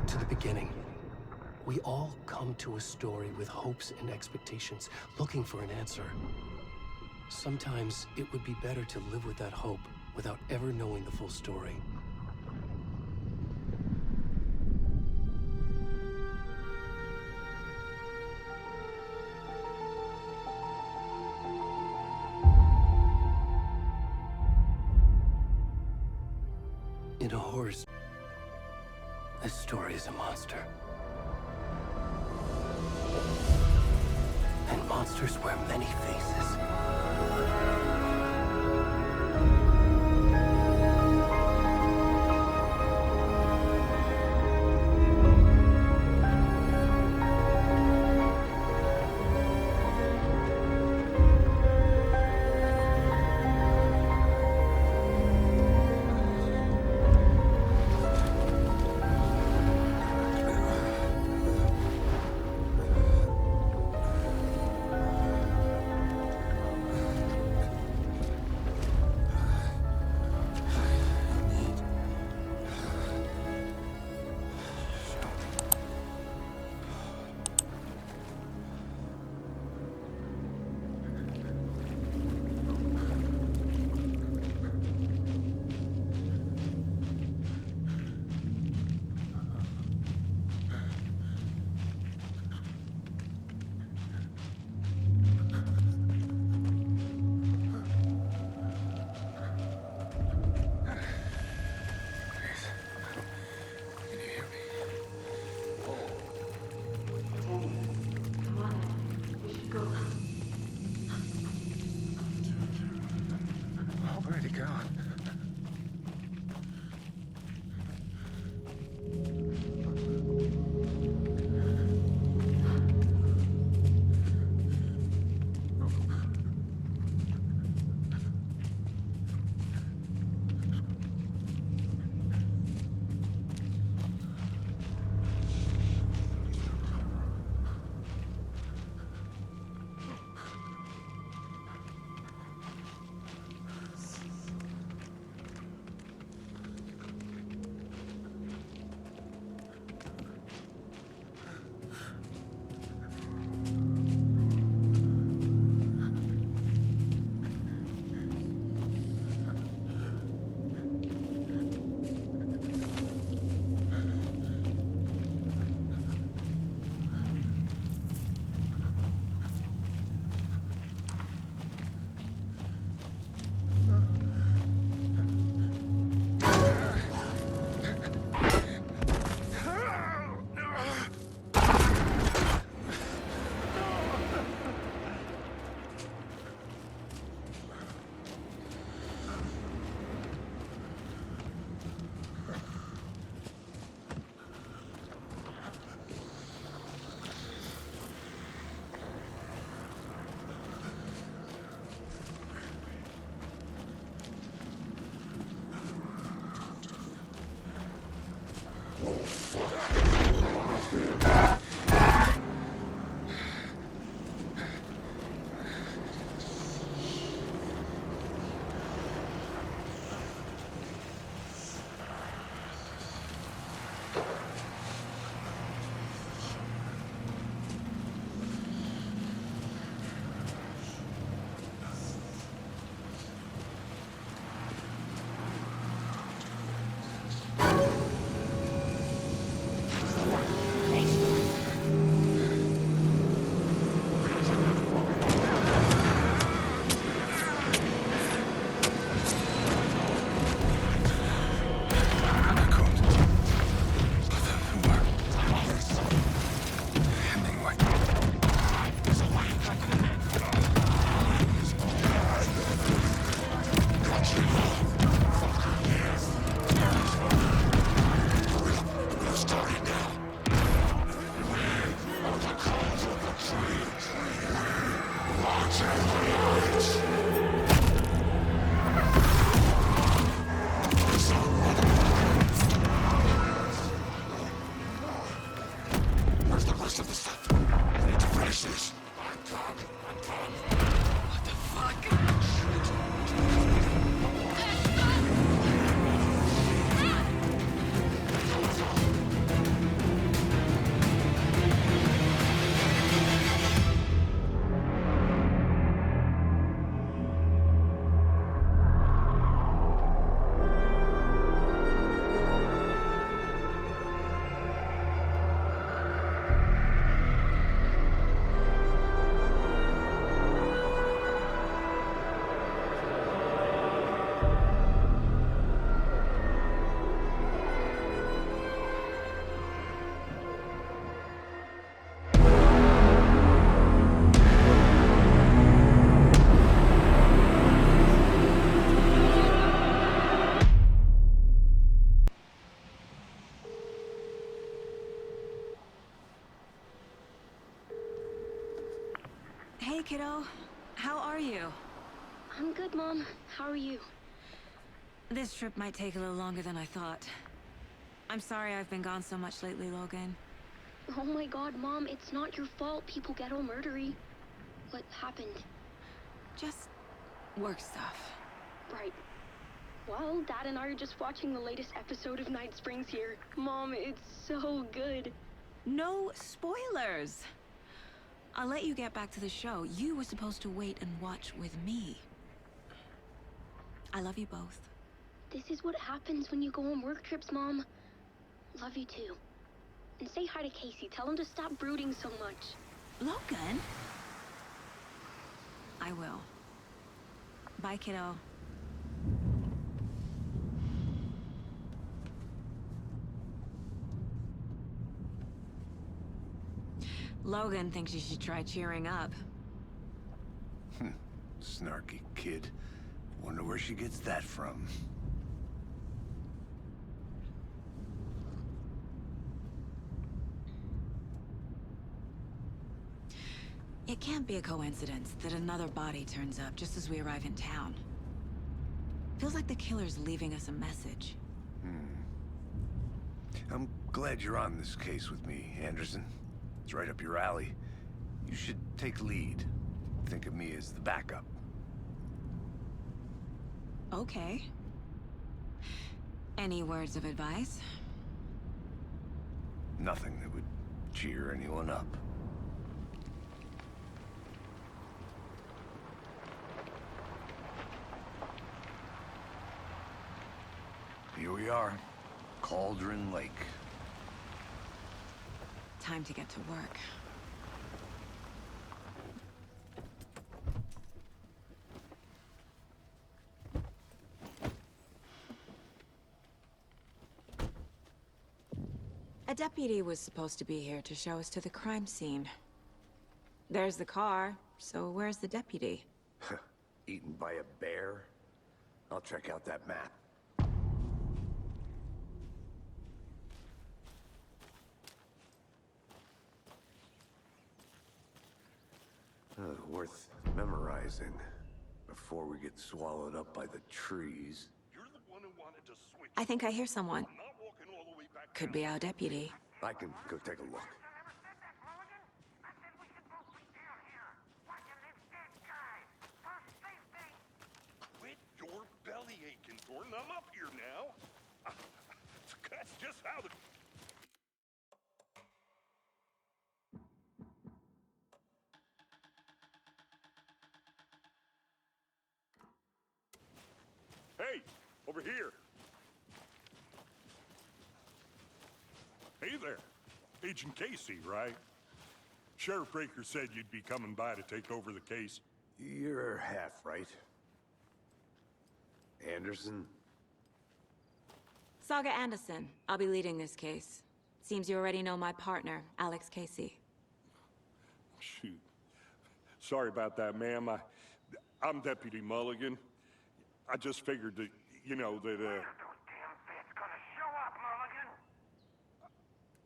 back to the beginning. We all come to a story with hopes and expectations, looking for an answer. Sometimes it would be better to live with that hope without ever knowing the full story. In a horror story, this story is a monster. And monsters wear many faces. Where'd he go? kiddo. How are you? I'm good, Mom. How are you? This trip might take a little longer than I thought. I'm sorry I've been gone so much lately, Logan. Oh my god, Mom, it's not your fault people get all murdery. What happened? Just work stuff. Right. Well, Dad and I are just watching the latest episode of Night Springs here. Mom, it's so good. No spoilers! I'll let you get back to the show. You were supposed to wait and watch with me. I love you both. This is what happens when you go on work trips, Mom. Love you too. And say hi to Casey. Tell him to stop brooding so much. Logan? I will. Bye, kiddo. Logan thinks you should try cheering up. Snarky kid. Wonder where she gets that from. It can't be a coincidence that another body turns up just as we arrive in town. Feels like the killer's leaving us a message. I'm glad you're on this case with me, Anderson. It's right up your alley. You should take lead. Think of me as the backup. Okay. Any words of advice? Nothing that would cheer anyone up. Here we are, Cauldron Lake. Time to get to work. A deputy was supposed to be here to show us to the crime scene. There's the car, so where's the deputy? Eaten by a bear? I'll check out that map. Worth memorizing before we get swallowed up by the trees. You're the one who wanted to switch. I think I hear someone. I'm not walking all the way back. Could be our deputy. I can go take a look. Quit your belly aching, Thornton. I'm up here now. That's just how the... Hey, over here. Hey there. Agent Casey, right? Sheriff Breaker said you'd be coming by to take over the case. You're half right. Anderson? Saga Anderson. I'll be leading this case. Seems you already know my partner, Alex Casey. Shoot. Sorry about that, ma'am. I'm Deputy Mulligan. I just figured that, you know, that,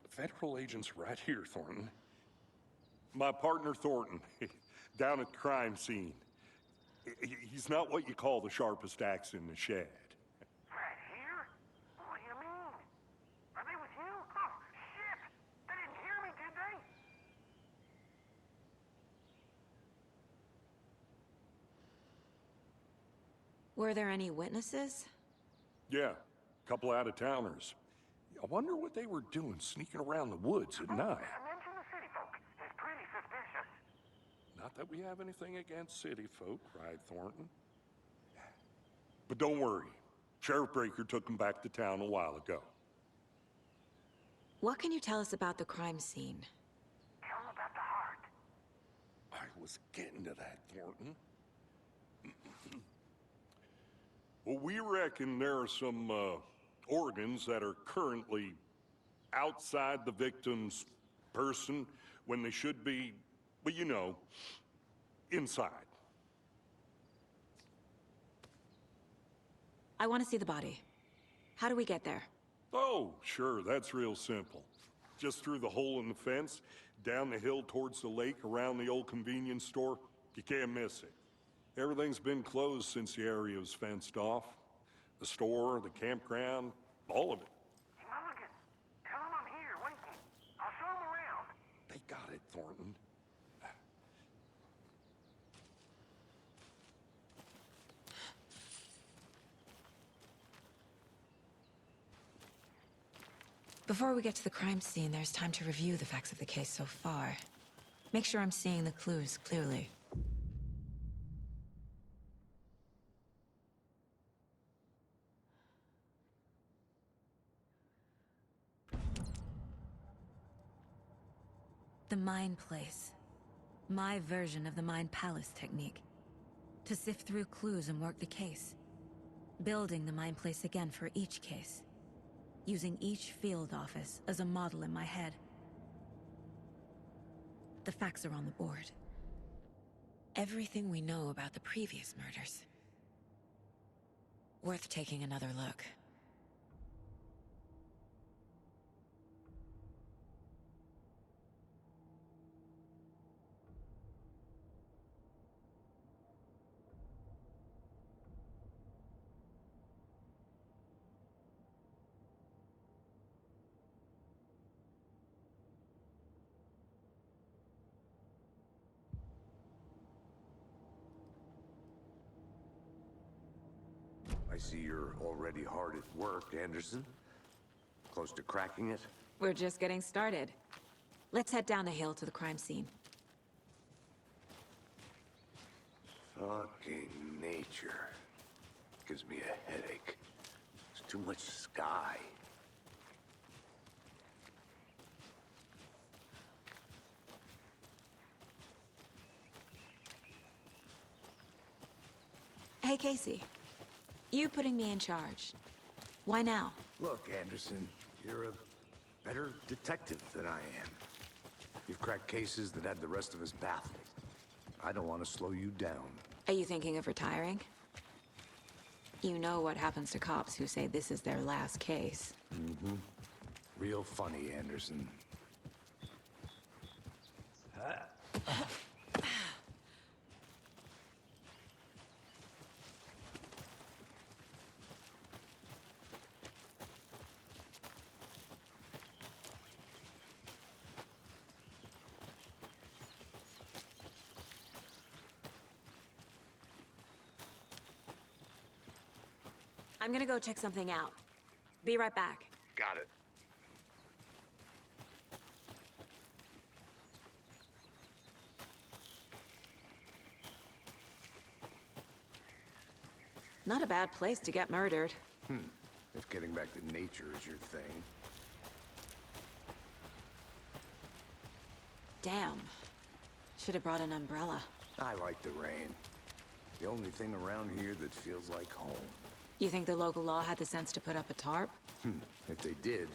Federal agent's right here, Thornton. My partner, Thornton, down at the crime scene. He's not what you call the sharpest axe in the shed. Right here? What do you mean? Are they with you? Oh, shit! They didn't hear me, did they? Were there any witnesses? Yeah, a couple out-of-towners. I wonder what they were doing sneaking around the woods at night. Mention the city folk. It's pretty suspicious. Not that we have anything against city folk, cried Thornton. But don't worry. Sheriff Breaker took them back to town a while ago. What can you tell us about the crime scene? Tell them about the heart. I was getting to that, Thornton. Well, we reckon there are some, organs that are currently outside the victim's person when they should be, well, you know, inside. I want to see the body. How do we get there? Oh, sure, that's real simple. Just through the hole in the fence, down the hill towards the lake, around the old convenience store. You can't miss it. Everything's been closed since the area was fenced off. The store, the campground, all of it. Mulligan, tell him I'm here, waiting. I'll show him around. They got it, Thornton. Before we get to the crime scene, there's time to review the facts of the case so far. Make sure I'm seeing the clues clearly. The Mind Place. My version of the Mind Palace technique. To sift through clues and work the case. Building the Mind Place again for each case. Using each field office as a model in my head. The facts are on the board. Everything we know about the previous murders. Worth taking another look. I see you're already hard at work, Anderson. Close to cracking it? We're just getting started. Let's head down the hill to the crime scene. Fucking nature. Gives me a headache. There's too much sky. Hey, Casey. You putting me in charge. Why now? Look, Anderson, you're a better detective than I am. You've cracked cases that had the rest of us baffled. I don't want to slow you down. Are you thinking of retiring? You know what happens to cops who say this is their last case. Mm-hmm. Real funny, Anderson. I'm gonna go check something out. Be right back. Got it. Not a bad place to get murdered. If getting back to nature is your thing. Damn. Should have brought an umbrella. I like the rain. The only thing around here that feels like home. You think the local law had the sense to put up a tarp? If they did,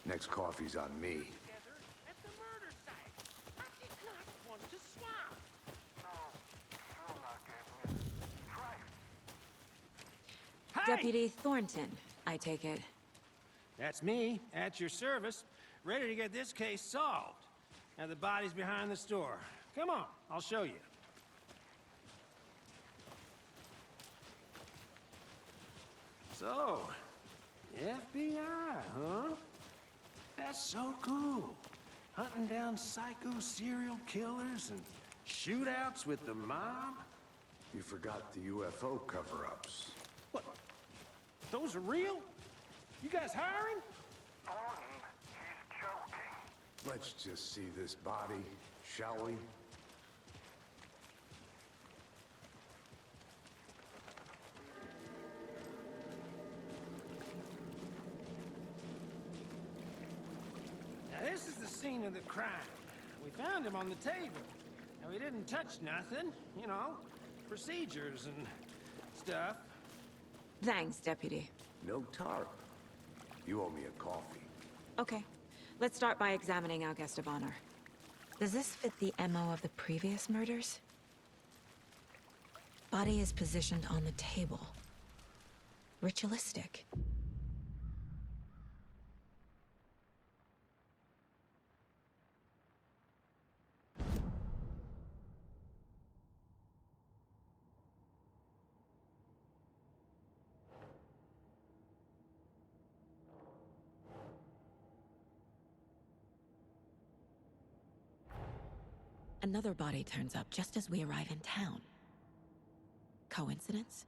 next coffee's on me. Together at the murder site. I did not want to swap. No, sure not, Gabriel. Try it. Deputy Thornton, I take it. That's me, at your service, ready to get this case solved. Now the body's behind the store. Come on, I'll show you. So, FBI, huh? That's so cool. Hunting down psycho serial killers and shootouts with the mob? You forgot the UFO cover-ups. What? Those are real? You guys hiring? Thornton, he's joking. Let's just see this body, shall we? Now this is the scene of the crime. We found him on the table. Now we didn't touch nothing, you know, procedures and stuff. Thanks, Deputy. No tarp. You owe me a coffee. Okay. Let's start by examining our guest of honor. Does this fit the MO of the previous murders? Body is positioned on the table. Ritualistic. Another body turns up just as we arrive in town. Coincidence?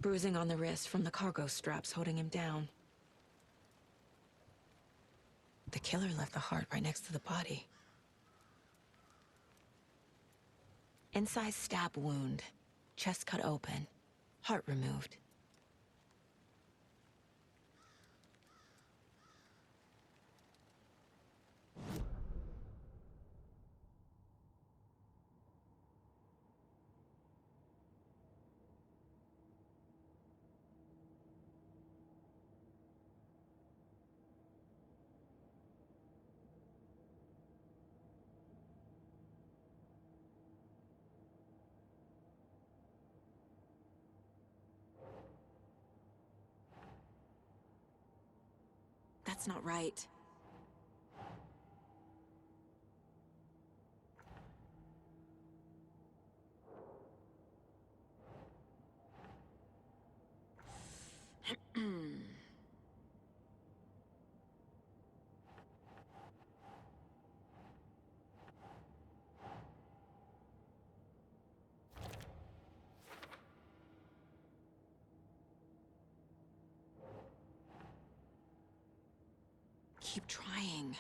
Bruising on the wrist from the cargo straps holding him down. The killer left the heart right next to the body. Inside stab wound, chest cut open, heart removed. That's not right. Keep trying.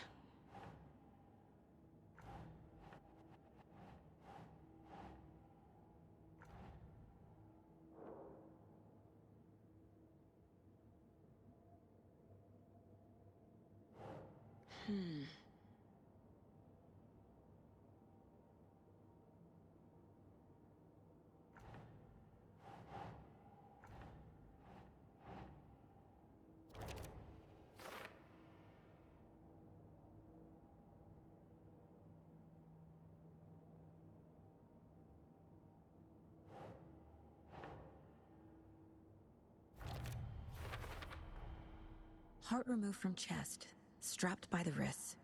Heart removed from chest, strapped by the wrists.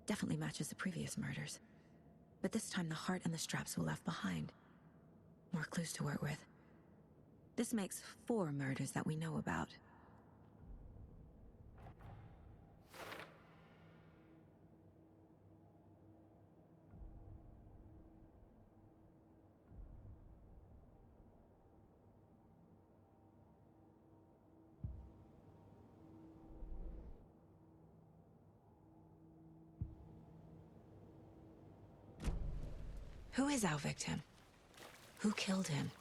Definitely matches the previous murders. But this time the heart and the straps were left behind. More clues to work with. This makes 4 murders that we know about. Who is our victim? Who killed him?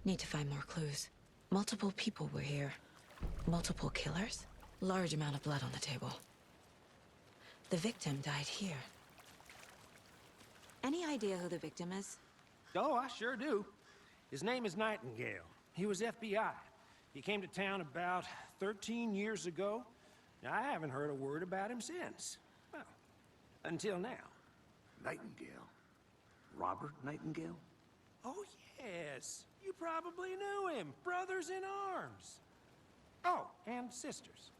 Need to find more clues. Multiple people were here. Multiple killers? Large amount of blood on the table. The victim died here. Any idea who the victim is? Oh, I sure do. His name is Nightingale. He was FBI. He came to town about 13 years ago. I haven't heard a word about him since. Well, until now. Nightingale? Robert Nightingale? Oh, yes. You probably knew him. Brothers in arms. Oh, and sisters.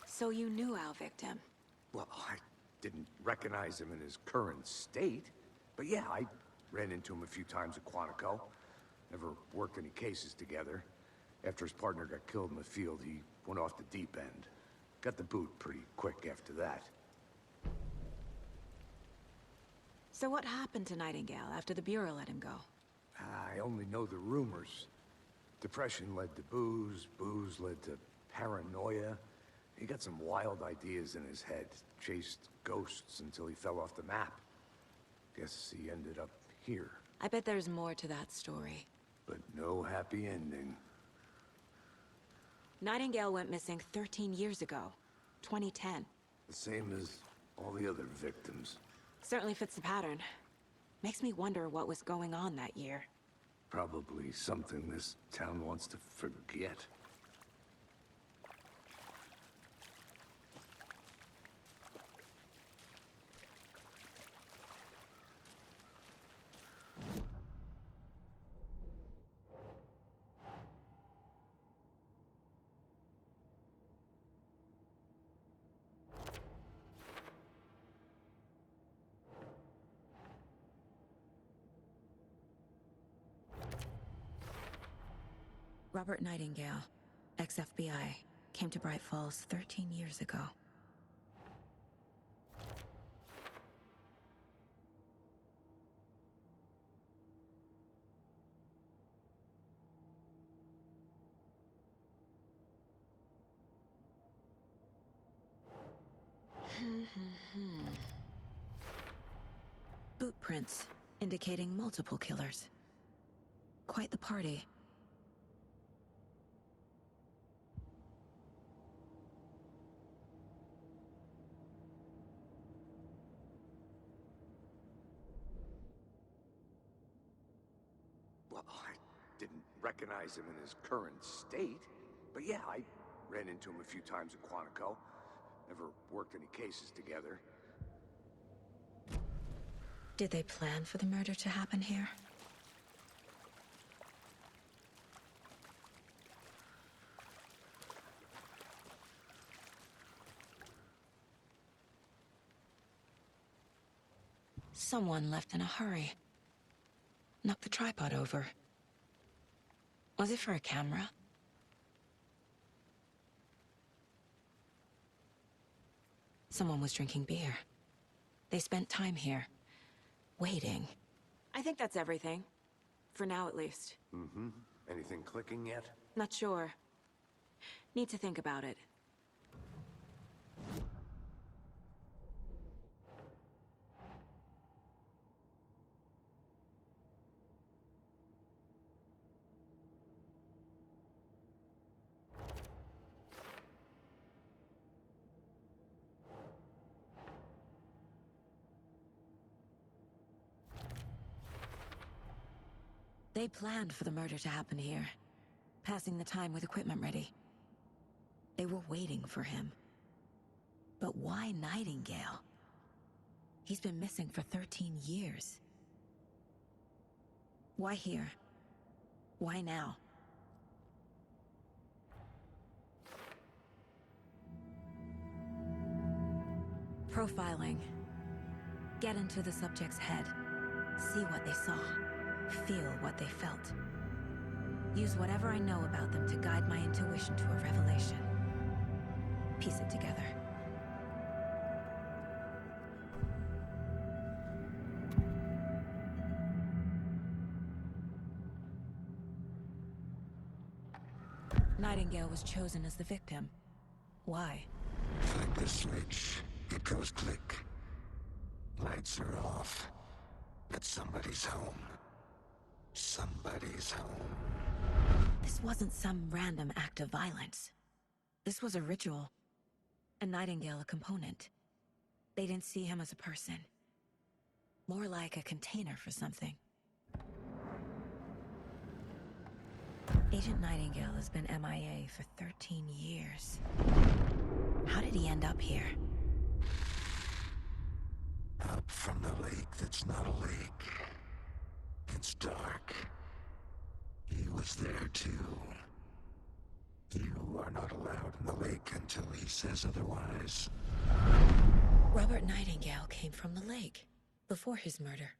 So you knew our victim? Well, I didn't recognize him in his current state. But yeah, I ran into him a few times at Quantico. Never worked any cases together. After his partner got killed in the field, he went off the deep end. Got the boot pretty quick after that. So what happened to Nightingale after the Bureau let him go? I only know the rumors. Depression led to booze, booze led to paranoia. He got some wild ideas in his head, chased ghosts until he fell off the map. Guess he ended up here. I bet there's more to that story. But no happy ending. Nightingale went missing 13 years ago. 2010. The same as all the other victims. Certainly fits the pattern. Makes me wonder what was going on that year. Probably something this town wants to forget. Robert Nightingale, ex-FBI, came to Bright Falls 13 years ago. Boot prints, indicating multiple killers. Quite the party. Well, I didn't recognize him in his current state, but yeah, I ran into him a few times at Quantico. Never worked any cases together. Did they plan for the murder to happen here? Someone left in a hurry. Knocked the tripod over. Was it for a camera? Someone was drinking beer. They spent time here, waiting. I think that's everything. For now, at least. Mm-hmm. Anything clicking yet? Not sure. Need to think about it. They planned for the murder to happen here, passing the time with equipment ready. They were waiting for him. But why Nightingale? He's been missing for 13 years. Why here? Why now? Profiling. Get into the subject's head. See what they saw. Feel what they felt. Use whatever I know about them to guide my intuition to a revelation. Piece it together. Nightingale was chosen as the victim. Why? Flick the switch. It goes click. Lights are off. But somebody's home. Somebody's home. This wasn't some random act of violence. This was a ritual. A Nightingale a component. They didn't see him as a person. More like a container for something. Agent Nightingale has been MIA for 13 years. How did he end up here? Up from the lake that's not a lake. It's dark. He was there too. You are not allowed in the lake until he says otherwise. Robert Nightingale came from the lake, before his murder.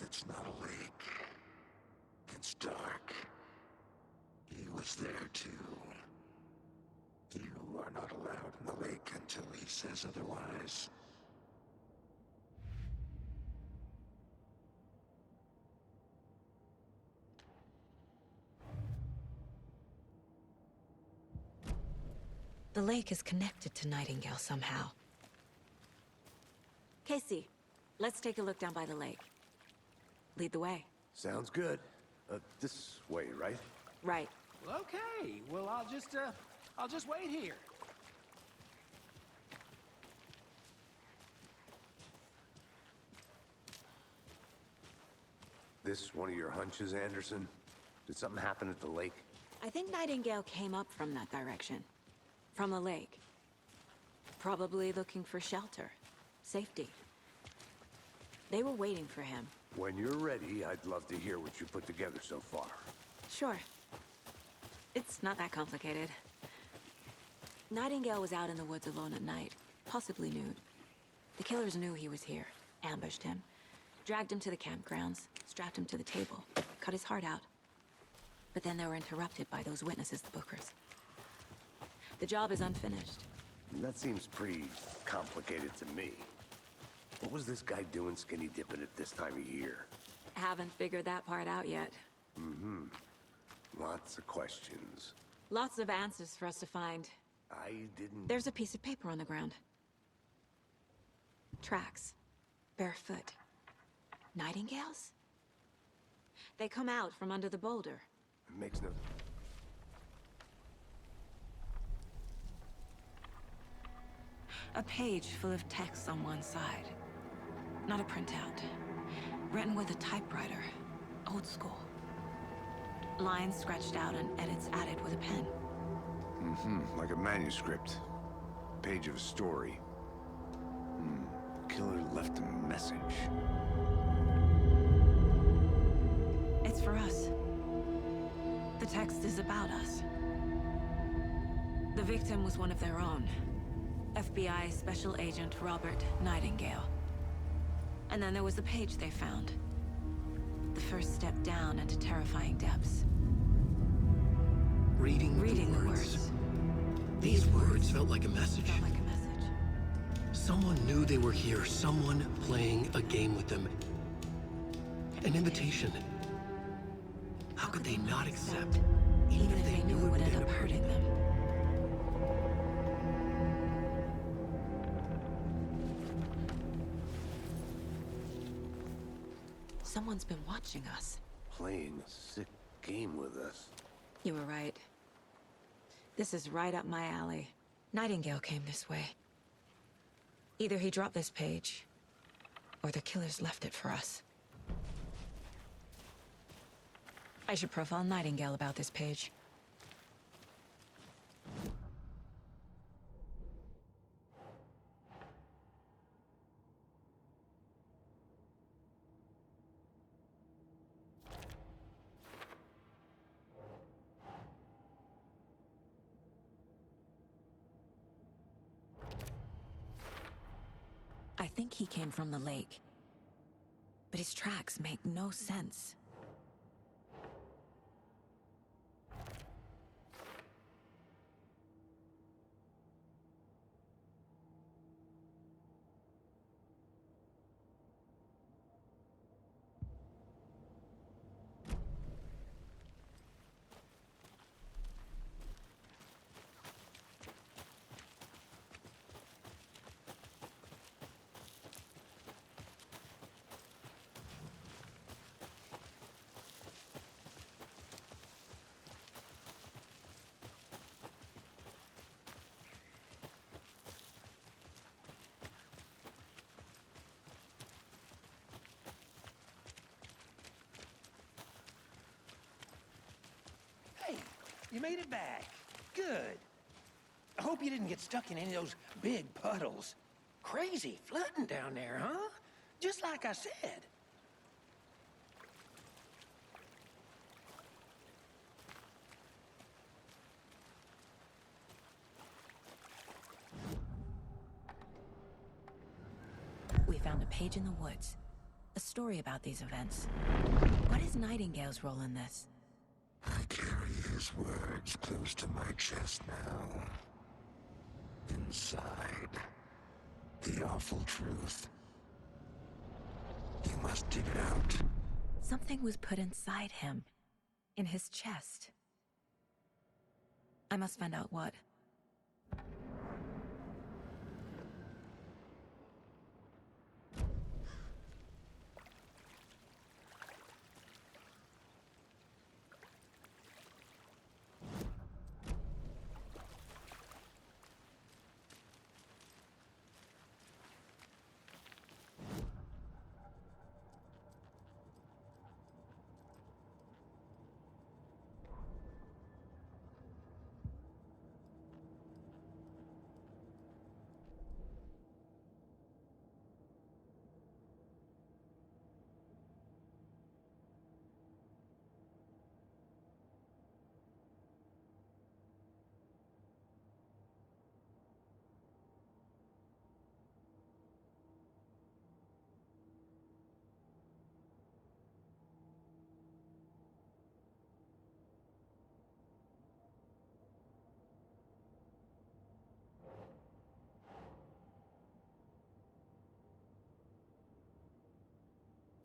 that's not a lake. It's dark. He was there too. You are not allowed in the lake until he says otherwise. The lake is connected to Nightingale somehow. Casey, let's take a look down by the lake. Lead the way. Sounds good. This way, right? Right. Well, okay. Well, I'll just wait here. This one of your hunches, Anderson? Did something happen at the lake? I think Nightingale came up from that direction. From the lake. Probably looking for shelter. Safety. They were waiting for him. When you're ready, I'd love to hear what you put together so far. Sure. It's not that complicated. Nightingale was out in the woods alone at night, possibly nude. The killers knew he was here, ambushed him, dragged him to the campgrounds, strapped him to the table, cut his heart out. But then they were interrupted by those witnesses, the Bookers. The job is unfinished. That seems pretty complicated to me. What was this guy doing skinny dipping at this time of year? Haven't figured that part out yet. Mm-hmm. Lots of questions. Lots of answers for us to find. I didn't... There's a piece of paper on the ground. Tracks. Barefoot. Nightingales? They come out from under the boulder. It makes no... A page full of text on one side. Not a printout. Written with a typewriter. Old school. Lines scratched out and edits added with a pen. Mm-hmm. Like a manuscript. Page of a story. Killer left a message. It's for us. The text is about us. The victim was one of their own. FBI Special Agent Robert Nightingale. And then there was the page they found. The first step down into terrifying depths. Reading the words. These words felt like a message. Felt like a message. Someone knew they were here, someone playing a game with them. An invitation. How could they not accept, Even if they knew it would end up hurting them. Someone's been watching us. Playing a sick game with us. You were right. This is right up my alley. Nightingale came this way. Either he dropped this page, or the killers left it for us. I should profile Nightingale about this page. I think he came from the lake. But his tracks make no sense. Hey, you made it back. Good. I hope you didn't get stuck in any of those big puddles. Crazy flooding down there, huh? Just like I said. We found a page in the woods. a story about these events. What is Nightingale's role in this? I carry his words close to my chest now. Inside, the awful truth. You must dig it out. Something was put inside him, in his chest. I must find out what.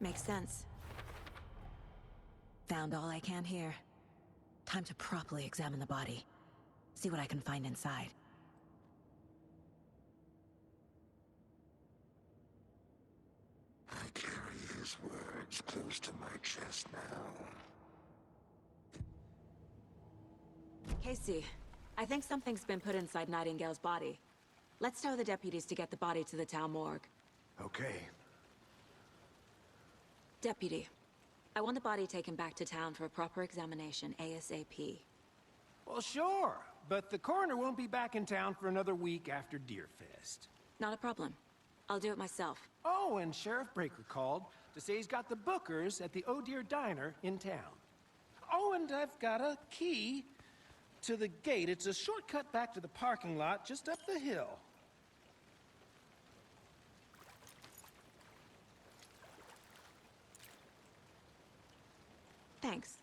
Makes sense. Found all I can here. Time to properly examine the body. See what I can find inside. I carry his words close to my chest now. Casey, I think something's been put inside Nightingale's body. Let's tell the deputies to get the body to the town morgue. Okay. Deputy, I want the body taken back to town for a proper examination ASAP. Well, sure, but the coroner won't be back in town for another week after Deerfest. Not a problem. I'll do it myself. Oh, and Sheriff Breaker called to say he's got the Bookers at the Oh Dear Diner in town. Oh, and I've got a key to the gate. It's a shortcut back to the parking lot just up the hill. Thanks.